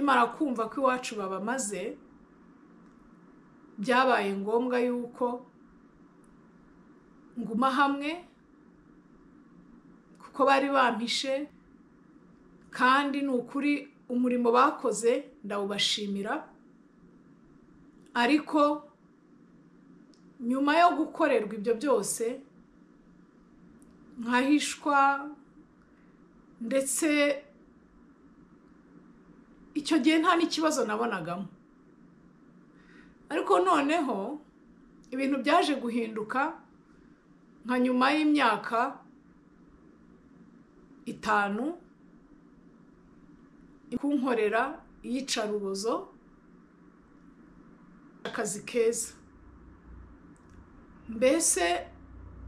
Mara kumva ko iwacu babamaze byabaye ngombwa yuko nguma hamwe kuko bari bampishe kandi n'ukuri umurimo bakoze ndawubashimira ariko nyuma yo gukorerwa ibyo byose nkahishwa ndetse icyo gihe nta n'ikibazo nabonagamo ariko noneho ibintu byaje guhinduka nka nyuma y'imyaka 5 kunkorera iyicarubozo akazi keza mbese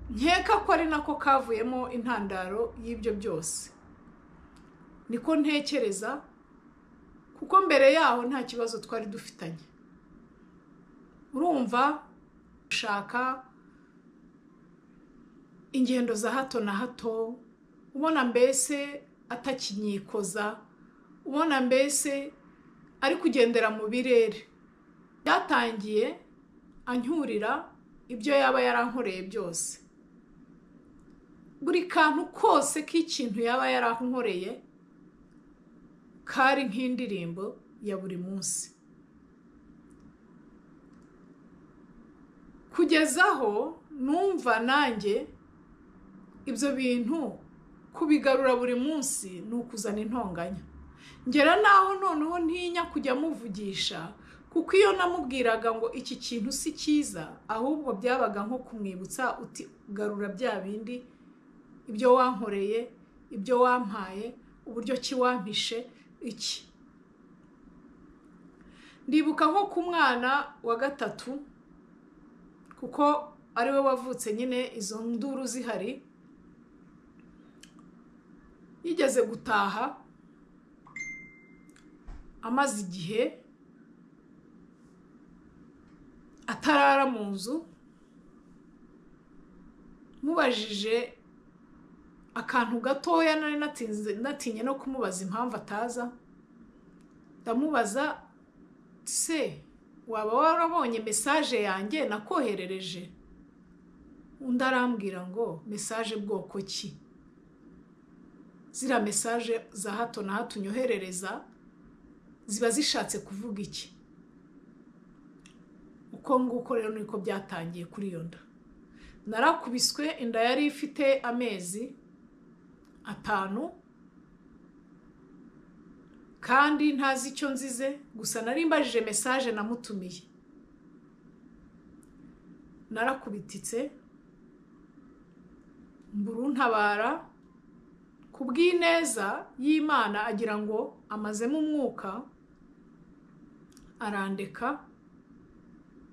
nkeka ko ari nako kavuyemo intandaro y'ibyo byose niko ntekereza kuko mbere yaho nta kibazo twari dufitanye urumva ushaka ingendo za hato na hato ubona mbese atakinyikoza ubona mbese ari kugendera mu birere byatangiye ancyurira ibyo yaba yarankoreye byose buri kantu kose k'ikintu yaba yarankoreye kari nk'indirimbo ya buri munsi kugezaho numva nanjye ibyo bintu kubigarura buri munsi n'ukuzana intonganya ngera naho noneho ntinya kujya muvugisha kuko iyo namubwiraga ngo iki kintu si cyiza ahubwo byabaga nko kumwibutsa uti garura bya bindi ibyo wankoreye ibyo wampaye uburyo ki wampishe iki ndibuka nko ku mwana wa 3 kuko ari we wavutse nyine izo nduru zihari yigeze gutaha amaze igihe atarara mu nzu mubajije akantu gatoya nari natinye no kumubaza impamvu ataza ndamubaza se waba warabonye message yanjye nakoherereje undi arambwira ngo message bwoko ki zira message za hato na hato unyoherereza ziba zishatse kuvuga iki uko nguko rero niko byatangiye kuri iyo nda narakubiswe inda yari ifite amezi 5 kandi ntazi icyo nzize gusa nari mbajije message namutumiye narakubititse mburuntabara kubw'ineza y'Imana agira ngo amazemo umwuka arandeka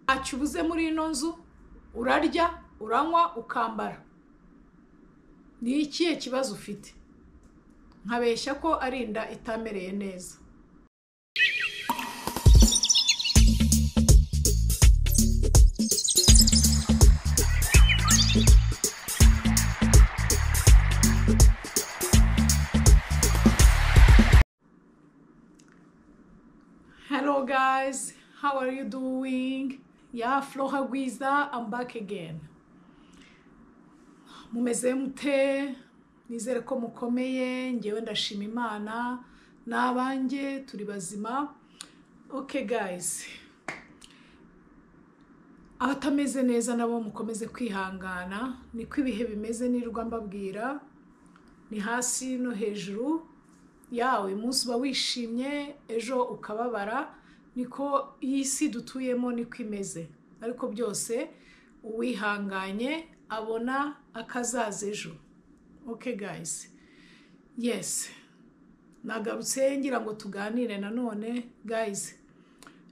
acyubuze muri ino nzu urarya uranywa ukambara ni ikihe kibazo ufite nkabeshya ko ari inda itamereye neza Hello guys, how are you doing? Yeah, Flora Guiza, I'm back again. Mumeze mute? Nizere ko mukomeye, ngewe ndashima Imana, nabanjye turi bazima. Okay guys. Abatameze neza nabo mukomeze kwihangana, niko ibihe bimeze nirwa mbabwira. Ni hasi no hejuru. Yawe umunsi uba wishimye ejo ukababara niko iyi si dutuyemo niko imeze ariko byose uwihanganye abona akazaza ejo. Okay guys, yes, nagarutse ngira ngo tuganire nanone guys.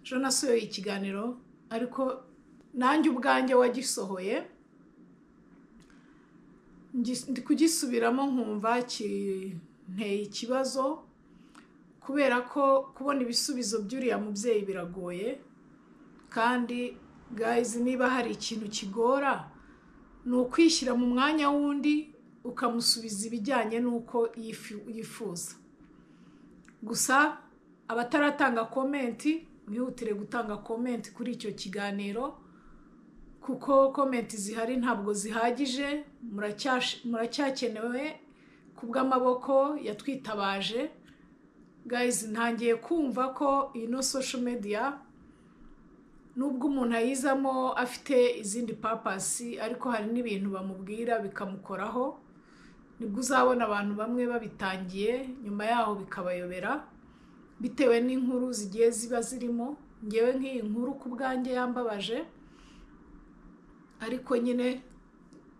Jo nasohoye ikiganiro ariko nanjye ubwanjye wagisohoye ndi kugisubiramo nkumva nteye ikibazo kubera ko kubona ibisubizo by'uriya mubyeyi biragoye kandi guys niba hari ikintu kigora ni ukwishyira mu mwanya wundi ukamusubiza ibijyanye nuko yifuza gusa abataratanga komenti mwihutire gutanga komenti kuri icyo kiganiro kuko komenti zihari ntabwo zihagije, muracyakenewe kubw'amaboko yatwitabaje. Guys, ntangiye kumva ko ino social media nubwo umuntu ayizamo afite izindi purpose, ariko hari n'ibintu bamubwira bikamukoraho, nibwo uzabona abantu bamwe babitangiye nyuma yaho bikabayobera bitewe n'inkuru zigiye ziba zirimo. Ngewe nk'iyi nkuru ku bwanjye yambabaje, ariko nyine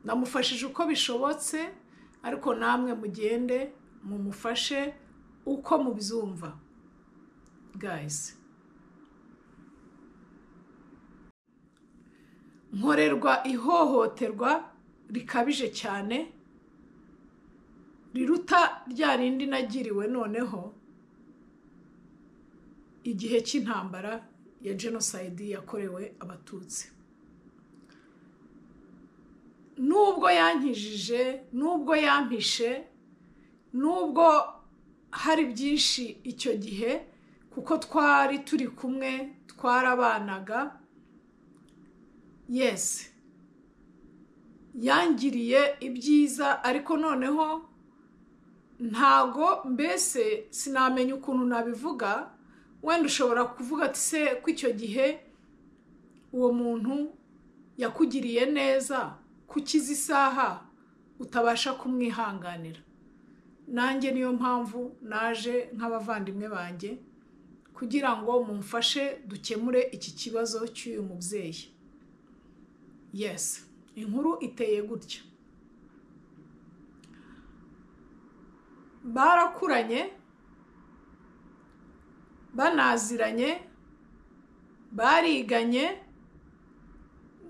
namufashije uko bishobotse, ariko namwe mugende mumufashe uko mubyumva. Guys, nkorerwa ihohoterwa rikabije cyane riruta rya rindi nagiriwe noneho igihe cy'intambara ya genocide yakorewe abatutsi. Nubwo yankijije, nubwo yampishe, nubwo hari byinshi icyo gihe kuko twari turi kumwe, twarabanaga, yes, yangiriye ibyiza, ariko noneho ntago mbese sinamenya ukuntu nabivuga. Wenda ushobora kuvuga ati se ko icyo gihe uwo muntu yakugiriye neza, kukiza isaha utabasha kumwihanganira. Nanjye niyo mpamvu naje nk'abavandimwe banjye kugira ngo mumfashe dukemure iki kibazo cy'uyu mubyeyi. Yes, inkuru iteye gutya. Barakuranye, banaziranye, bariganye,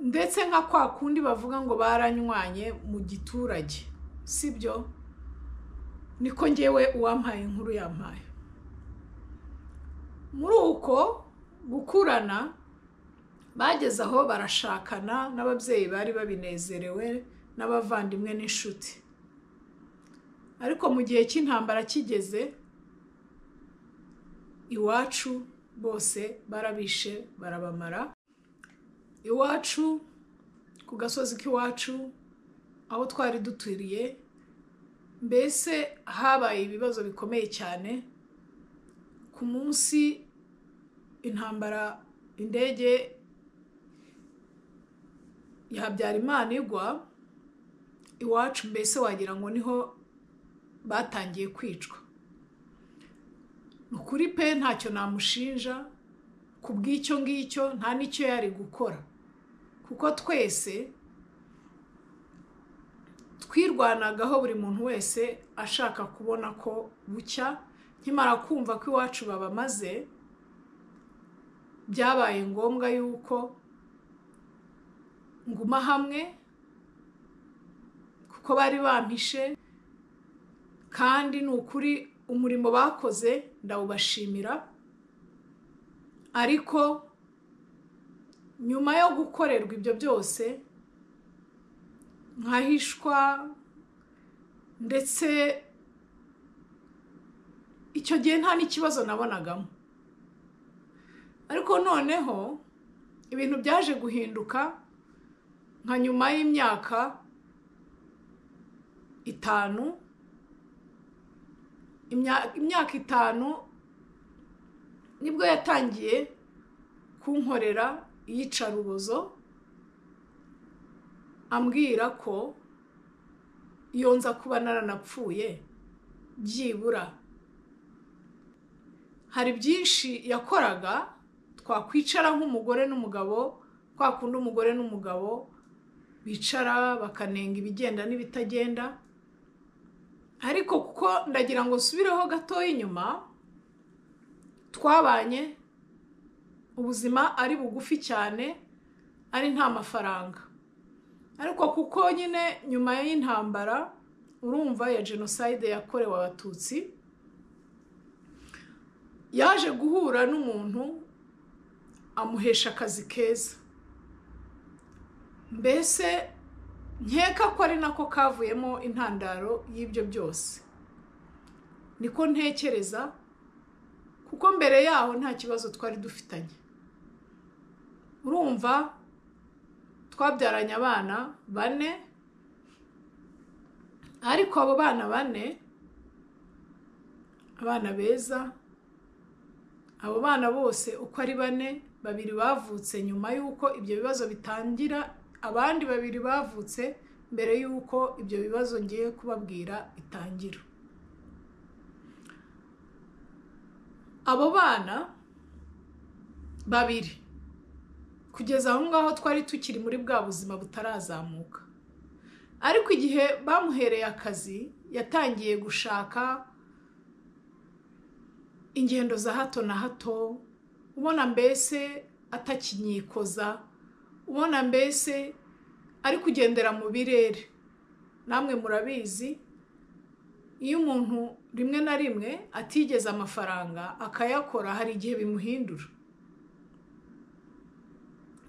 ndetse nka kwa kundi bavuga ngo baranywanye mu giturage, sibyo? Niko ngewe uwampaye inkuru yampaye. Muri uko gukurana bageze aho barashakana, n'ababyeyi bari babinezerewe, n'abavandimwe n'inshuti. Ariko mu gihe cy'intambara kigeze, iwacu bose barabishe barabamara. Iwacu ku gasozi k'iwacu aho twari duturiye, mbese habaye ibibazo bikomeye cyane. Ku munsi intambara, indege ya Habyarimana igwa, iwacu mbese wagira ngo niho batangiye kwicwa. Ukuri pe ntacyo namushinja kubw'icyo ngicyo, nta n'icyo yari gukora, kuko twese twirwanagaho, buri muntu wese ashaka kubona ko bucya. Nkimara kumva ko iwacu babamaze, byabaye ngombwa yuko nguma hamwe kuko bari bampishe, kandi ni ukuri umurimo bakoze ndawubashimira. Ariko nyuma yo gukorerwa ibyo byose, nkahishwa, ndetse icyo gihe nta n'ikibazo nabonagamo. Ariko noneho ibintu byaje guhinduka nka nyuma y'imyaka 5, imyaka 5 nibwo yatangiye kunkorera iyicarubozo, ambwira ko iyo nza kuba naranapfuye byibura hari byinshi yakoraga twakwicara nk'umugore n'umugabo, kwa kundi umugore n'umugabo bicara bakanenga ibigenda n'ibitagenda. Ariko kuko ndagira ngo subireho gatoya inyuma, twabanye ubuzima ari bugufi cyane, ari nta mafaranga. Ariko kuko nyine nyuma y'intambara urumva ya genocide yakorewe abatutsi, yaje guhura n'umuntu amuhesha akazi keza. Mbese nkeka ko ari nako kavuyemo intandaro y'ibyo byose. Niko ntekereza, kuko mbere yaho nta kibazo twari dufitanye. Urumva twabyaranye abana 4, ariko abo bana 4 abana beza, abo bana bose uko ari 4, 2 bavutse nyuma yuko ibyo bibazo bitangira, abandi 2 bavutse mbere yuko ibyo bibazo ngiye kubabwira bitangira. Abo bana 2 kugeza aho ngaho twari tukiri muri bwa buzima butarazamuka, ariko igihe bamuhereye akazi yatangiye gushaka ingendo za hato na hato, ubona mbese atakinyikoza, ubona mbese ari kugendera mu birere. Namwe murabizi iyo umuntu rimwe na rimwe atigeze amafaranga akayakora hari igihe bimuhindura.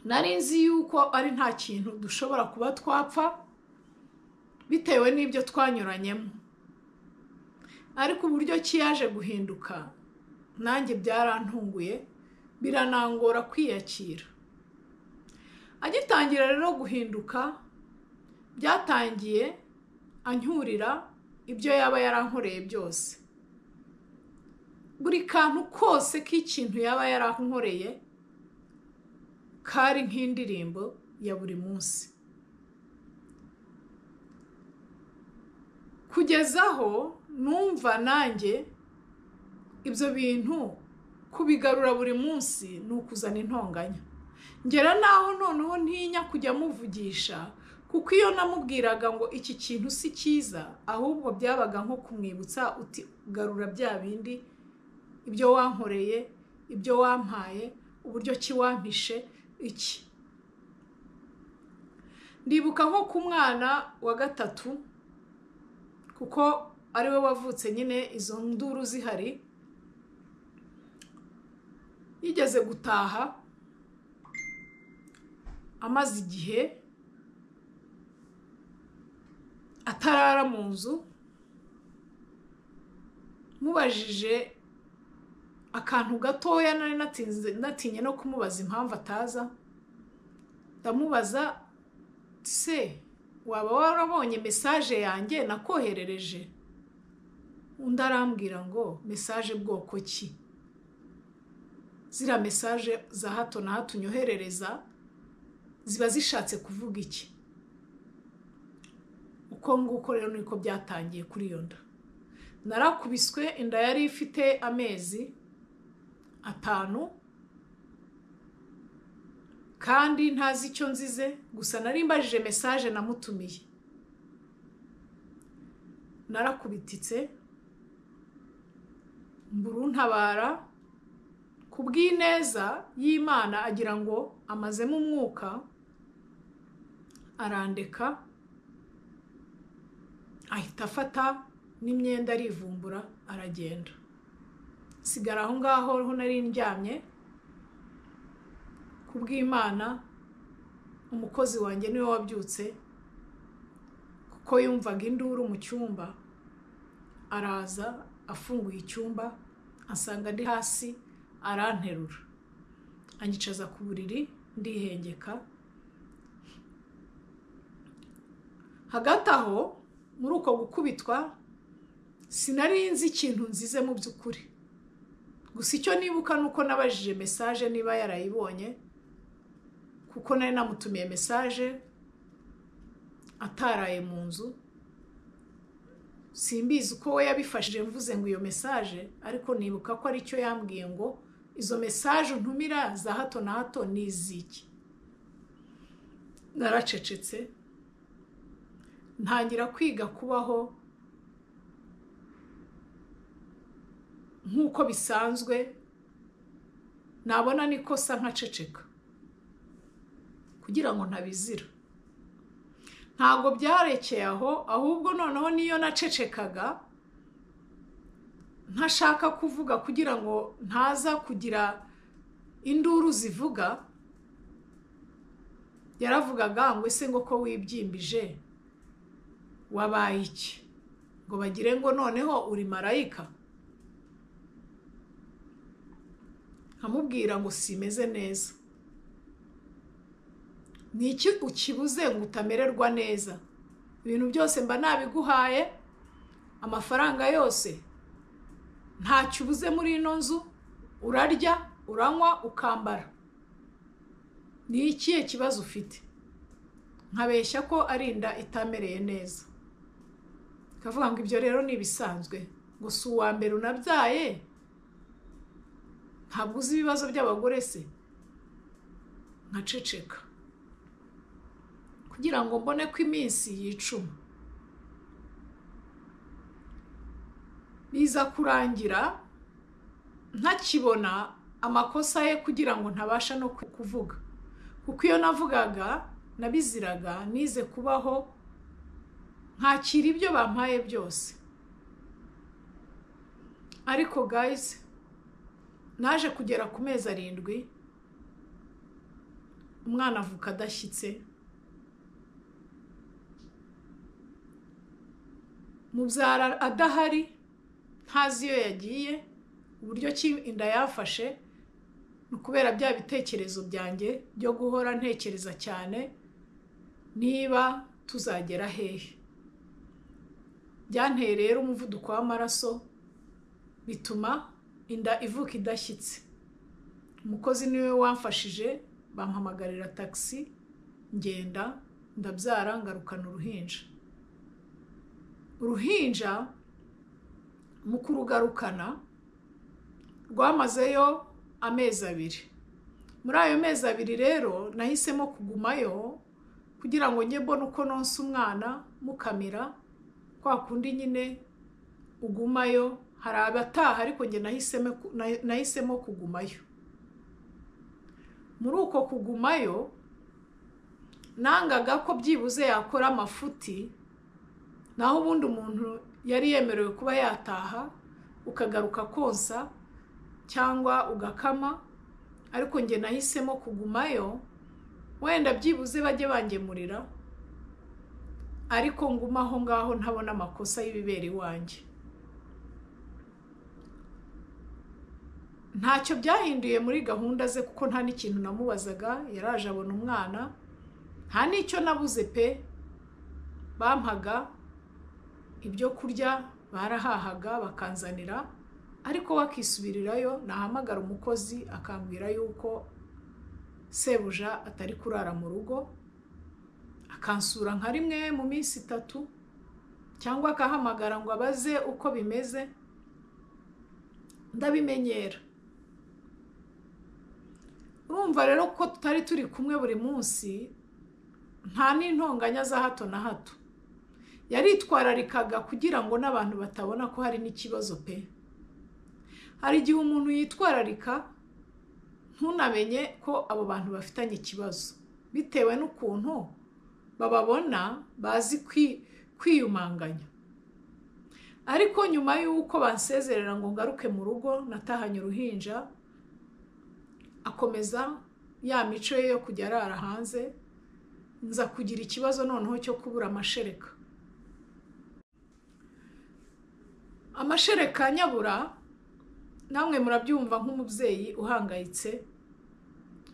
Nari nzi yuko ari nta kintu dushobora kuba twapfa bitewe n'ibyo twanyuranyemo, ariko uburyo kiyaje guhinduka nanjye byarantunguye, biranangora kwiyakira. Agitangira rero guhinduka, byatangiye ancyurira ibyo yaba yarankoreye byose. Buri kantu kose k'ikintu yaba yarankoreye kari nk'indirimbo ya buri munsi, kugezaho numva nanjye ibyo bintu kubigarura buri munsi ni ukuzana intonganya. Ngera naho noneho ntinya kujya muvugisha, kuko iyo namubwiraga ngo iki kintu si cyiza, ahubwo byabaga nko kumwibutsa uti garura bya bindi, ibyo wankoreye, ibyo wampaye, uburyo ki wampishe iki. Ndibuka nko ku mwana wa 3, kuko ariwe wavutse nyine izo nduru zihari, yigeze gutaha amaze igihe atarara mu nzu. Mubajije akantu gatoya nari natinye no kumubaza impamvu ataza, ndamubaza se waba warabonye message yanjye nakoherereje? Undi arambwira ngo message bwoko ki? Zira message za hato na hato unyoherereza ziba zishatse kuvuga iki? Uko nguko rero niko byatangiye kuri iyo nda. Narakubiswe, inda yari ifite amezi 5, kandi ntazi icyo nzize, gusa nari mbajije message namutumiye. Narakubititse, mburuntabara kubw'ineza y'Imana, agira ngo amazemo umwuka, arandeka, ahita afata n'imyenda arivumbura aragenda. Sigara aho ngaho ho nari ndyamye. Kubw'Imana umukozi wanjye niwe wabyutse, kuko yumvaga induru mu cyumba. Araza afunguye icyumba, asanga ndi hasi, aranterura, anyicaza ku buriri, ndihengeka. Hagati aho muri uko gukubitwa sinari nzi ikintu nzize mu by'ukuri, gusa icyo nibuka nuko nabajije message niba yarayibonye, kuko nari namutumiye message ataraye mu nzu. Simbizi uko we yabifashije mvuze ngo iyo message, ariko nibuka ko ari cyo yambwiye ngo izo message untumira za hato na hato ni iziki. Naracecetse, ntangira kwiga kubaho nk'uko bisanzwe, nabona nikosa nkaceceka kugira ngo ntabizira. Ntago byarekeye aho, ahubwo noneho niyo nacecekaga ntashaka kuvuga kugira ngo ntaza kugira induru zivuga, yaravugaga ngo ese ngo ko wibyimbije wabaye iki, ngo bagire ngo noneho uri marayika. nkamubwira ngo simeze neza. Ni iki ukibuze ngo utamererwa neza? Ibintu byose mba nabiguhaye, amafaranga yose ntacyo ubuze muri ino nzu, urarya, uranywa, ukambara. Ni ikihe kibazo ufite? Nkabeshya ko ari inda itamereye neza. Kavuga ngo ibyo rero ni ibisanzwe, ngo si uwa mbere unabyaye, ntabwo uzi ibibazo by'abagore se? Nkaceceka kugira ngo mbone ko iminsi yicuma. Biza kurangira ntakibona amakosa ye kugira ngo ntabasha no kuvuga, kuko iyo navugaga nabiziraga, nize kubaho nkakira ibyo bampaye byose. Ariko guys, naje kugera ku mezi 7 umwana avuka adashyitse, mubyara adahari, ntazi iyo yagiye, uburyo ki inda yafashe. Kubera bya bitekerezo byanjye byo guhora ntekereza cyane niba tuzagera hehe. Byanteye rero umuvuduko w'amaraso, bituma inda ivuka idashyitse. Umukozi niwe wamfashije, bampamagarira taxi, ngenda ndabyara, ngarukana uruhinja. Uruhinja mu kurugarukana rwamazeyo amezi 2. Muri ayo mezi 2 rero nahisemo kugumayo kugira ngo njye mbone uko nonsa umwana mukamira, kwa kundi nyine ugumayo. Hari abataha, ariko njye nahisemo kugumayo. Muri uko kugumayo nangaga ko byibuze yakora amafuti, naho ubundi umuntu yari yemerewe kuba yataha ukagaruka konsa cyangwa ugakama, ariko njye nahisemo kugumayo, wenda byibuze bajye bangemurira, ariko ngumaho ngaho ntabona amakosa y'ibibere iwanjye. Ntacyo byahinduye muri gahunda ze, kuko nta n'ikintu namubazaga. Yaraje abona umwana, nta n'icyo nabuze pe. Bampaga ibyo kurya, barahahaga bakanzanira, ariko wakisubirirayo. Nahamagara umukozi akambwira yuko sebuja atari kurara mu rugo, akansura nka rimwe mu minsi 3, cyangwa akahamagara ngo abaze uko bimeze. Ndabimenyera. Urumva rero ko tutari turi kumwe buri munsi, nta n'intonganya za hato na hato. Yaritwararikaga kugira ngo n'abantu batabona ko hari n'ikibazo pe. Hari igihe umuntu yitwararika ntunamenye ko abo bantu bafitanye ikibazo, bitewe n'ukuntu bababona bazi kwiyumanganya. Ariko nyuma y'uko bansezerera ngo ngaruke mu rugo, natahanye uruhinja, akomeza ya mico ye yo kujya arara hanze, nza kugira ikibazo noneho cyo kubura amashereka. Amashereka nyabura, namwe murabyumva nk'umubyeyi uhangayitse.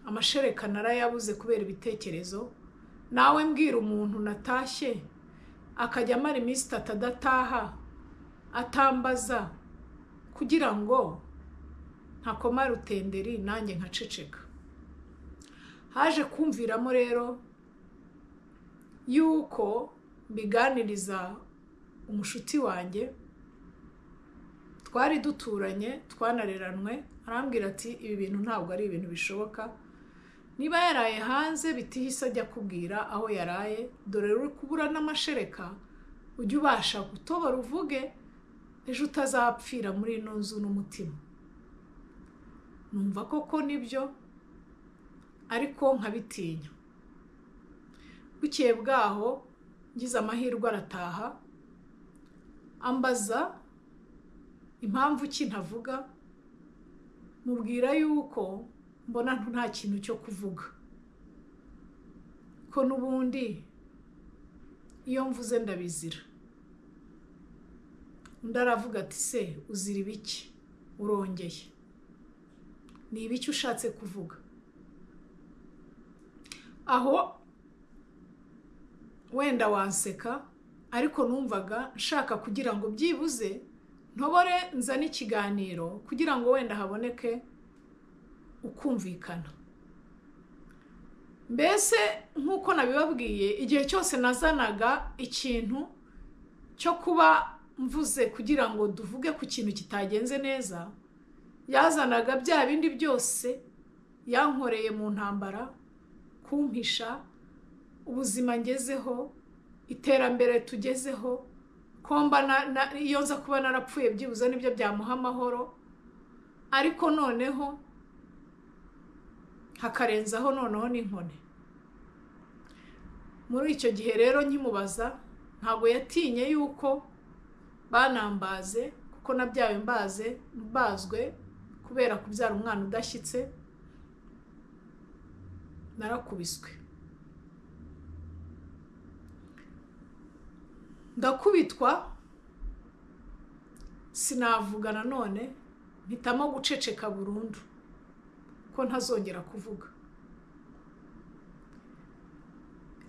Amashereka narayabuze kubera ibitekerezo. Nawe mbwira umuntu natashye akajya amara iminsi 3 adataha, atambaza, kugira ngo ntakoma rutenderi nanjye nkaceceka. Haje kumviramo rero yuko mbiganiriza umushuti wanjye, twari duturanye, twanareranwe. Arambwira ati ibi bintu ntabwo ari ibintu bishoboka. Niba yaraye hanze bitihise ajya kubwira aho yaraye, dore uri kubura n'amashereka, ujye ubasha gutobora uvuge, ejo utazapfira muri ino nzu n'umutima. Numva koko nibyo, ariko nkabitinya. Bukeye bwaho ngize amahirwe arataha, ambaza impamvu ki ntavuga. Mubwira yuko mbona nta kintu cyo kuvuga, ko n'ubundi iyo mvuze ndabizira. Undi aravuga ati se uzira ibiki urongeye? ni ibiki ushatse kuvuga. Aho wenda wanseka, ariko numvaga nshaka kugira ngo byibuze ntobore nzane ikiganiro kugira ngo wenda haboneke ukumvikana. Mbese nk'uko nabibabwiye, igihe cyose nazanaga ikintu cyo kuba mvuze kugira ngo duvuge ku kintu kitagenze neza, yazanaga bya bindi byose yankoreye mu ntambara, kumpisha ubuzima ngezeho, iterambere tugezeho, komba iyo nza kuba narapfuye byibuze nibyo byamuha amahoro. Ariko noneho hakarenzaho noneho n'inkone. Muri icyo gihe rero nkimubaza, ntabwo yatinye yuko banambaze, kuko nabyawe mbazwe kubera kubyara umwana udashyitse. Narakubiswe, ndakubitwa, sinavuga nanone, mpitamo guceceka burundu ko ntazongera kuvuga.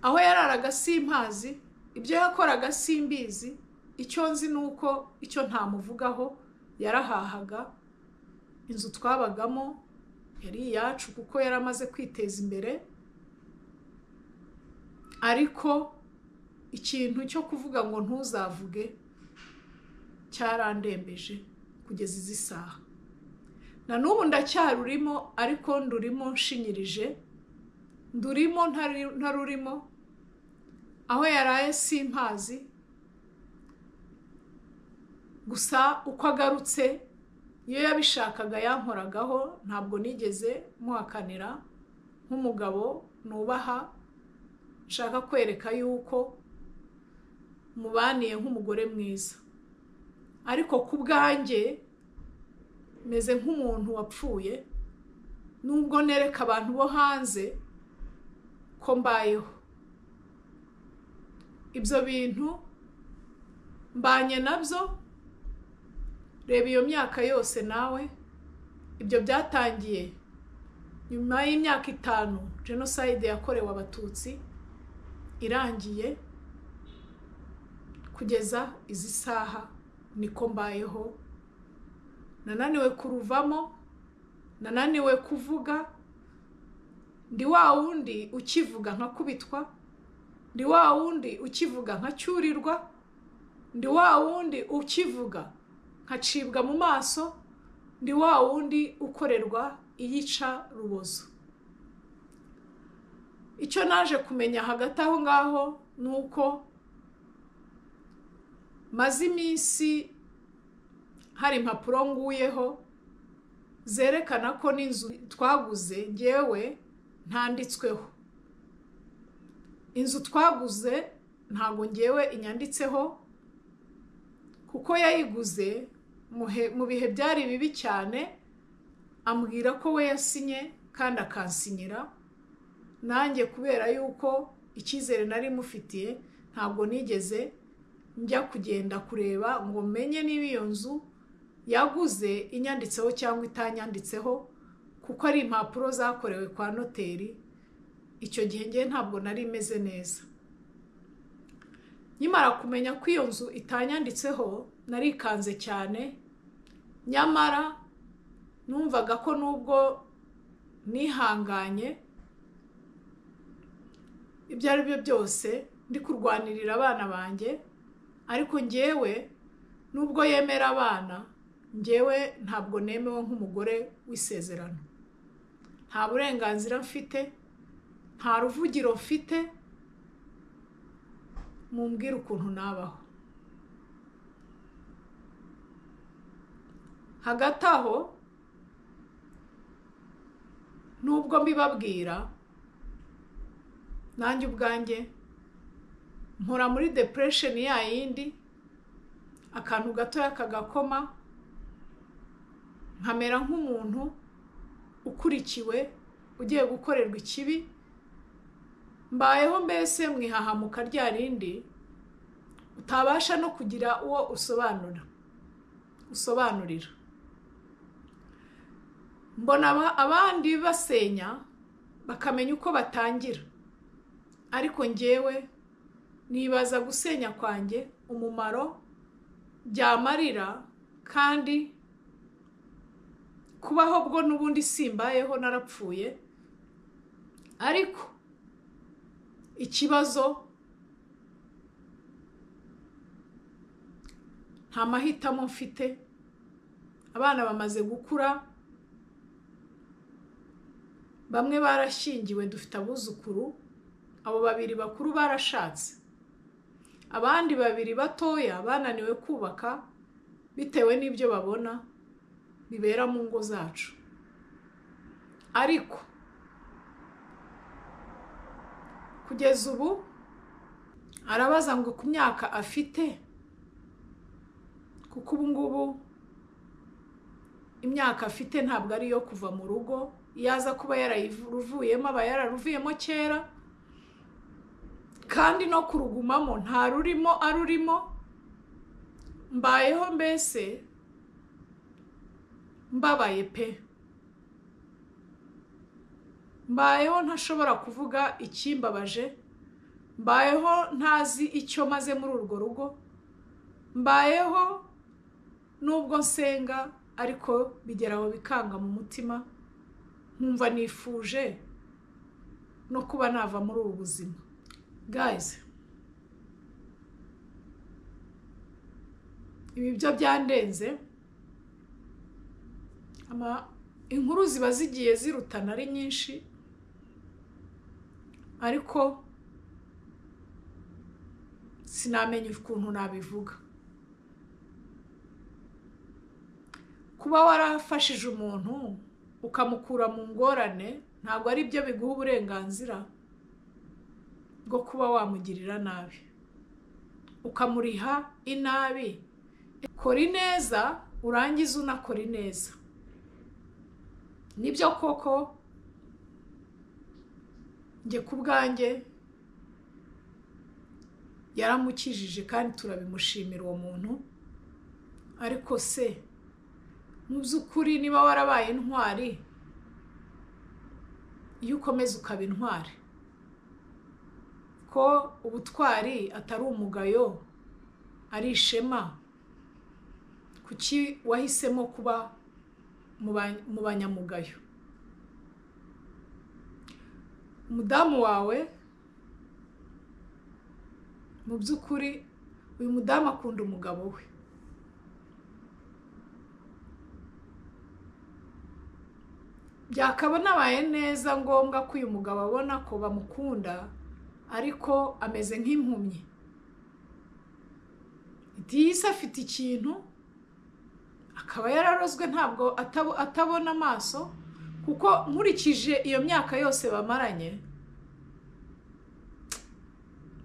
Aho yararaga simpazi, ibyo yakoraga simbizi, icyo nzi nuko icyo ntamuvugaho yarahahaga. Inzu twabagamo yari iyacu kuko yaramaze kwiteza imbere, ariko ikintu cyo kuvuga ngo ntuzavuge cyarandembeje kugeza izi saha. Na n'ubu ndacyarurimo, ariko ndurimo nshinyirije, ndurimo ntarurimo. Aho yaraye simpazi, gusa uko agarutse iyo yabishakaga yankoragaho. Ntabwo nigeze muhakanira, nk'umugabo nubaha, nshaka kwereka yuko mubaniye nk'umugore mwiza. Ariko ku bwanjye meze nk'umuntu wapfuye, nubwo nereka abantu bo hanze ko mbayeho. Ibyo bintu mbanye nabyo. Reba iyo myaka yose nawe, ibyo byatangiye nyuma y'imyaka 5 genocide yakorewe abatutsi irangiye, kugeza izi saha niko mbayeho. Nananiwe kuruvamo, nananiwe kuvuga. Ndi wa wundi ukivuga nkakubitwa, ndi wa wundi ukivuga nkacyurirwa, ndi wa wundi ukivuga nkacibwa mu maso, ndi wa wundi ukorerwa iyica rubozo. Icyo naje kumenya hagati aho ngaho nuko maze iminsi hari impapuro nguyeho zerekana ko n'inzu twaguze ngewe ntanditsweho. Inzu twaguze ntago ngewe inyanditseho, kuko yayiguze mu bihe byari bibi cyane. Ambwira ko we yasinye kandi akansinyira. Nanjye kubera yuko icyizere nari mufitiye, ntabwo nigeze njya kugenda kureba ngo menye niba iyo nzu yaguze inyanditseho cyangwa itanyanditseho, kuko ari impapuro zakorewe kwa noteri. Icyo gihe ngiye ntabwo nari meze neza. Nyimara kumenya ko iyo nzu itanyanditseho, narikanze cyane. Nyamara numvaga ko nubwo nihanganye, ibyo ari byo byose ndi kurwanirira abana banjye. Ariko ngewe nubwo yemera abana, ngewe ntabwo nemewe nk'umugore w'isezerano. Nta burenganzira mfite, nta ruvugiro mfite. Mumbwire ukuntu nabaho. Hagati aho, nubwo mbibabwira, nanjye ubwanjye mpora muri depression ya yindi, akantu gatoya kagakoma, nkamera nk'umuntu ukurikiwe ugiye gukorerwa ikibi. Mbayeho mbese mwihahamuka rya rindi utabasha no kugira uwo usobanurira. mbona abandi basenya bakamenya uko batangira, ariko njyewe nibaza gusenya kwanjye umumaro byamarira, kandi kubaho bwo n'ubundi simbayeho narapfuye. Ariko ikibazo nta mahitamo mfite, abana bamaze gukura, bamwe barashyingiwe, dufite abuzukuru, abo babiri bakuru barashatse, abandi babiri batoya bananiwe kubaka bitewe n'ibyo babona bibera mu ngo zacu. Ariko kugeza ubu arabaza ngo ku myaka afite, kuko ubu ngubu imyaka afite ntabwo ari iyo kuva mu rugo, yaza kuba yararuvuyemo aba yararuvuyemo kera, kandi no kurugumamo nta rurimo arurimo. Mbayeho mbese mbabaye pe, mbayeho ntashobora kuvuga ikimbabaje, mbayeho ntazi icyo maze muri urwo rugo, mbayeho nubwo nsenga ariko bigeraho bikanga mu mutima, nkumva nifuje no kuba nava muri ubu buzima. Guys, ibi byo byandenze, inkuru ziba zigiye zirutana ari nyinshi, ariko sinamenye ukuntu nabivuga. Kuba warafashije umuntu ukamukura mu ngorane ntabwo ari byo biguha uburenganzira bwo kuba wamugirira nabi, ukamuriha inabi. Kora ineza urangiza unakora ineza. Nibyo koko njye ku bwanjye yaramukijije kandi turabimushimira uwo muntu, ariko se mu by'ukuri niba warabaye intwari, iyo ukomeza ukaba intwari, ko ubutwari atari umugayo ari ishema, kuki wahisemo kuba mu banyamugayo? Umudamu wawe mu by'ukuri, uyu mudamu akunda umugabo we, byakaba nabaye neza ngombwa ko uyu mugabo abona ko bamukunda, ariko ameze nk'impumyi. Disi afite ikintu, akaba yararozwe, ntabwo atabona amaso, kuko nkurikije iyo myaka yose bamaranye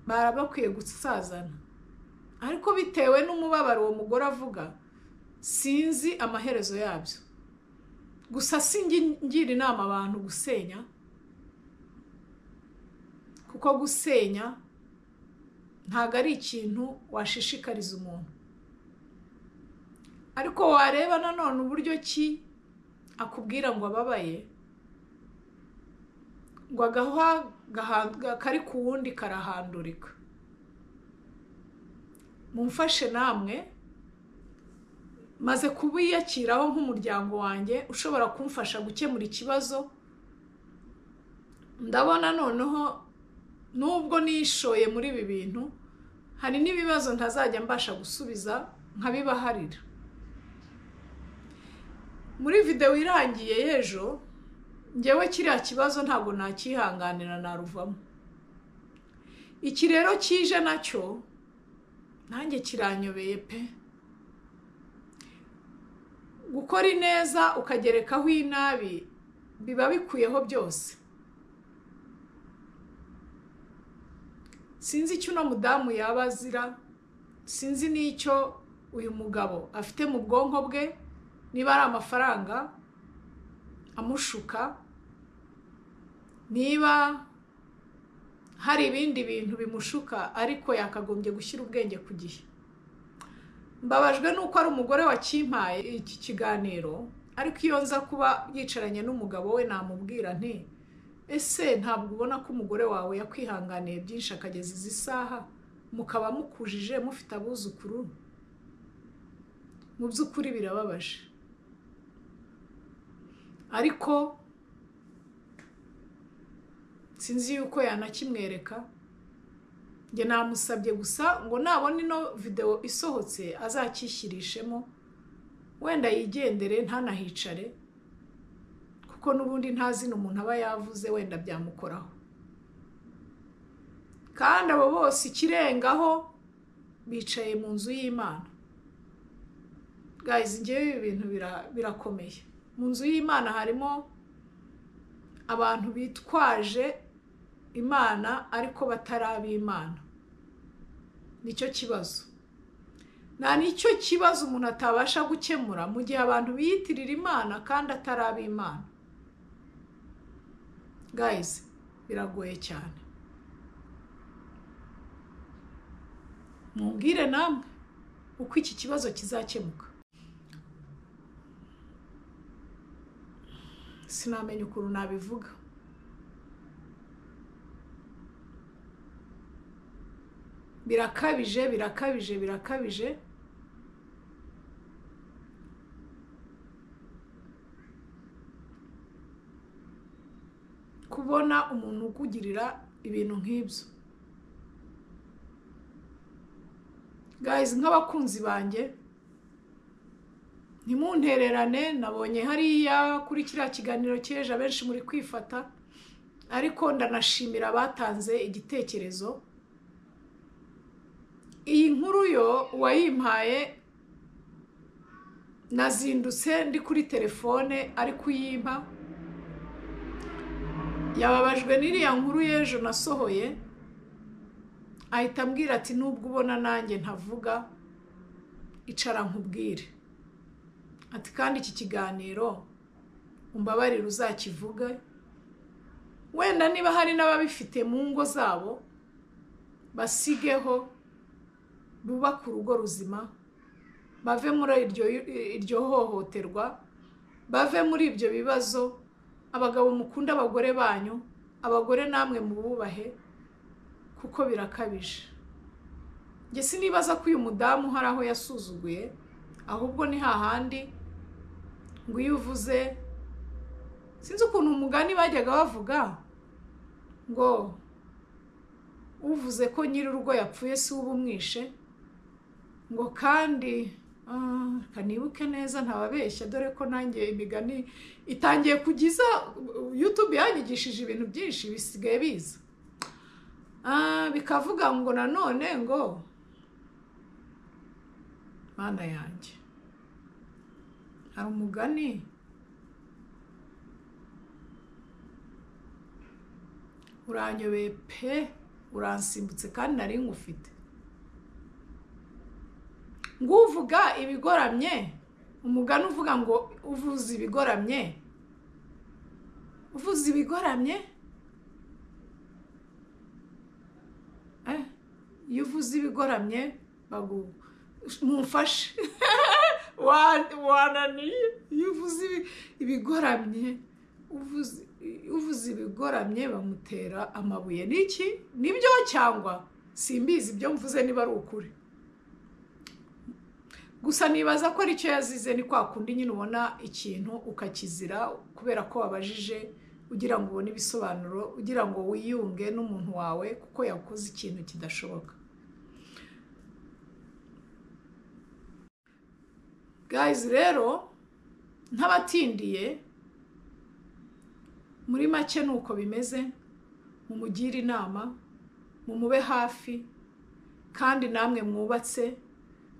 barabakwiye gusazana. Ariko bitewe n'umubabaro uwo mugore avuga, sinzi amaherezo yabyo. Gusa singira inama abantu gusenya, kuko gusenya ntabwo ari ikintu washishikariza umuntu. Ariko wareba nanone uburyo ki akubwira ngo ababaye, ngo agahwa kari ku wundi karahandurika. Mumfashe namwe, maze kubiyakiraho nk'umuryango wanjye ushobora kumfasha gukemura ikibazo. Ndabona noneho nubwo nishoye muri ibi bintu, hari n'ibibazo ntazajya mbasha gusubiza nkabibaharira. Muri video irangiye y'ejo, njyewe kiriya kibazo ntabwo nakihanganira naruvamo. Iki rero kije nacyo nanjye kiranyobeye pe. Gukora ineza ukagerekaho inabi biba bikuyeho byose. Sinzi icyo uno mudamu yaba azira, sinzi n'icyo uyu mugabo afite mu bwonko bwe, niba ari amafaranga amushuka, niba hari ibindi bintu bimushuka, ariko yakagombye gushyira ubwenge ku gihe. Mbabajwe nuko ari umugore wakimpaye iki kiganiro, ariko iyo nza kuba yicaranye n'umugabo we namubwira nti ese ntabwo ubona ko umugore wawe yakwihanganiye byinshi akageza izi saha mukaba mukujije mufite abuzukuru mu by'ukuri birababaje ariko sinzi yuko yanakimwereka njye namusabye gusa ngo nabona ino video isohotse azakishyirishemo wenda yigendere ntanahicare kuko n'ubundi ntazina umuntu aba yavuze wenda byamukoraho kandi abo bose ikirengaho bicaye mu nzu y'Imana. Guys, ngewe ibintu birakomeye. Mu nzu y'Imana harimo abantu bitwaje Imana ariko batarabi Imana. Nicyo kibazo. Nicyo kibazo umuntu atabasha gukemura mu gihe abantu biyitirira Imana kandi atarabi Imana. Guys, biragoye cyane. Mumbwire namwe uko iki kibazo kizakemuka. Sinamenya ukuntu nabivuga. Birakabije. Kubona umuntu ukugirira ibintu nk'ibyo. Guys, nk'abakunzi banjye ntimuntererane, nabonye hariya kuri kiriya kiganiro cyeje abenshi muri kwifata, ariko ndanashimira abatanze igitekerezo. Iyi nkuru yo wayimpaye nazindutse ndi kuri telefone ari kuyimpa, yababajwe n'iriya nkuru y'ejo nasohoye, ahita ambwira ati nubwo ubona nanjye ntavuga icara nkubwire, ati kandi iki kiganiro umbabarire uzakivuga, wenda niba hari n'ababifite mu ngo zabo basigeho bubaka urugo ruzima, bave muri iryo hohoterwa, bave muri ibyo bibazo. Abagabo mukunda abagore banyu, abagore namwe mububahe kuko birakabije. Nge sinibaza ko uyu mudamu hari aho yasuzuguye, ahubwo ni hahandi ngo iyo uvuze, sinzi ukuntu umugani bajyaga bavuga ngo uvuze ko nyiri urugo yapfuye si uba umwishe, ngo kandi kanibuke neza ntababeshya, dore ko nanjye imigani itangiye kugiza YouTube yanyigishije ibintu byinshi bisigaye biza. Bikavuga ngo nanone ngo Mana yanjye, hari umugani uranyobeye pe, uransimbutse kandi nari ngufite. Ngo uvuga ibigoramye, umugani uvuga ngo uvuze ibigoramye, iyo uvuze ibigoramye mumfashe wananiye. Iyo uvuze ibigoramye, uvuze ibigoramye bamutera amabuye. Niki nibyo cyangwa simbizi ibyo mvuze niba ari ukuri, gusa nibaza ko aricyo yazize. Ni kwa kundi nyine ubona ikintu ukakizira kubera ko wabajije ugira ngo ubone ibisobanuro, ugira ngo wiyunge n'umuntu wawe kuko yakoze ikintu kidashoboka. Guys, rero ntabatindiye, muri make nuko bimeze. Mumugire inama, mumube hafi, kandi namwe mwubatse.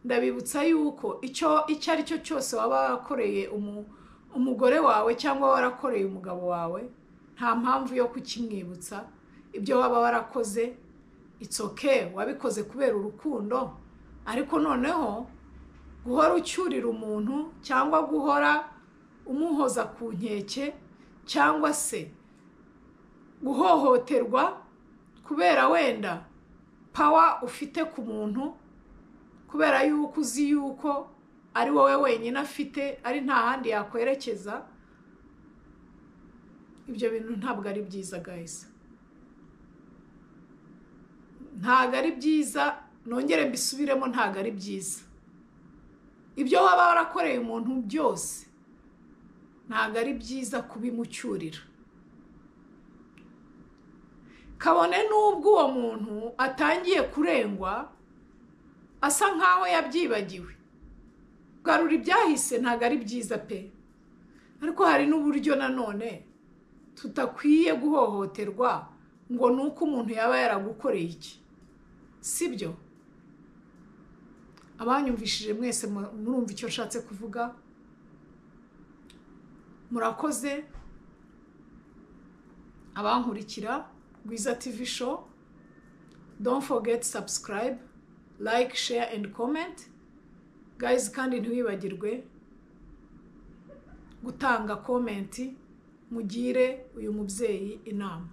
Ndabibutsa yuko icyo ari cyo cyose waba warakoreye umugore wawe cyangwa warakoreye umugabo wawe, nta mpamvu yo kukimwibutsa. Ibyo waba warakoze it's okay, wabikoze kubera urukundo, ariko noneho guhora ucyurira umuntu cyangwa guhora umuhoza ku nkeke cyangwa se guhohoterwa kubera wenda power ufite ku muntu, kubera yuko uzi yuko ari wowe wenyine afite, ari nta handi yakwerekeza, ibyo bintu ntabwo ari byiza guys. Ntabwo ari byiza, nongere mbisubiremo, ntabwo ari byiza. Ibyo waba warakoreye umuntu byose ntabwo ari byiza kubimucyurira. Kabone n'ubwo uwo muntu atangiye kurengwa asa nkaho yabyibagiwe, garura ibyahise, ntabwo ari byiza pe. Ariko hari n'uburyo nanone tutakwiye guhohoterwa ngo nuko umuntu yaba yaragukoreye iki, sibyo? Abanyumvishije mwese murumva icyo nshatse kuvuga. Murakoze abankurikira Gwiza TV show. Don't forget subscribe, like, share and comment guys, kandi ntiwibagirwe gutanga comment mugire uyu mubyeyi inama,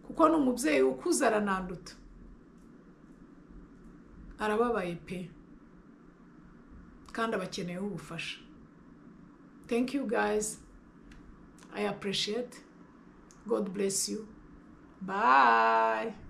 kuko ni umubyeyi ukuze arananduta, arababaye pe, kandi abakeneye ubufasha. Thank you guys, I appreciate. God bless you. Bye.